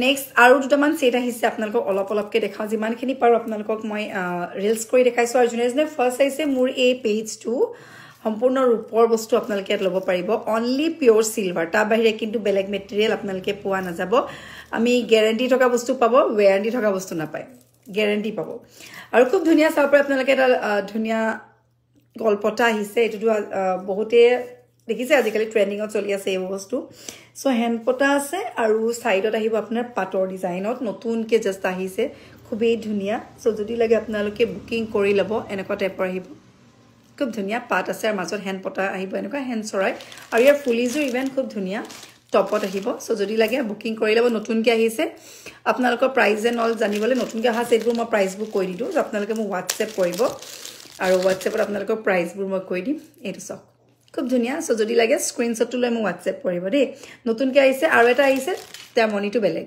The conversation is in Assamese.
নেক্সট আৰু দুটামান সেট আহিছে আপোনালোকক অলপ অলপকে দেখাও যিমানখিনি পাৰো আপোনালোকক মই ৰিলস কৰি দেখাইছো আৰু জুনে ফাৰ্স্ট আহিছে মোৰ এই পেজটো সম্পূৰ্ণ ৰূপৰ বস্তু আপোনালোকে ল'ব পাৰিব অনলি পিওৰ সিলভাৰ তা বাহিৰে কিন্তু বেলেগ মেটেৰিয়েল আপোনালোকে পোৱা নাযাব আমি গ্যাৰান্টি থকা বস্তু পাব ওয়াৰেন্টি থকা বস্তু নাপায় গ্যাৰান্টি পাব আৰু খুব ধুনিয়া চাপৰ আপোনালোকে এটা ধুনিয়া গল্পটা আহিছে এটো বহুতে দেখিছে আজিকালি ট্ৰেন্ডিংত চলি আছে এই বস্তু সো হ্যান্ড পটা আছে আৰু সাইডত আহিব আপোনাৰ পাটৰ ডিজাইনত নতুনকে জাস্ট আহিছে খুবেই ধুনিয়া সো যদি লাগে আপোনালোকে বুকিং কৰি লব এনেকুৱা টাইপৰ আহিব খুব ধুনিয়া পাট আছে আৰু মাজত হ্যান্ড পটা আহিব এনেকুৱা হ্যান্ড চৰাই আৰু ইয়াৰ ফুলিজো ইভেন খুব ধুনিয়া টপত আহিব সো যদি লাগে বুকিং কৰি লব নতুনকে আহিছে আপোনালোকৰ প্ৰাইস এন্ড অল জানিবলৈ নতুনকে আহা সেটবোৰ মই প্ৰাইস বুক কৰি দিও আপোনালোকে মোক WhatsApp কৰিব আৰু WhatsAppত আপোনালোকৰ প্ৰাইসবোৰ মই কৈ দিম এটো সব খুব ধুনিয়া সো যদি লাগে স্ক্ৰিনশ্বটটো লৈ মোক WhatsApp কৰিব দেই নতুনকে আহিছে আৰু এটা আহিছে তাৰ মনিটো বেলেগ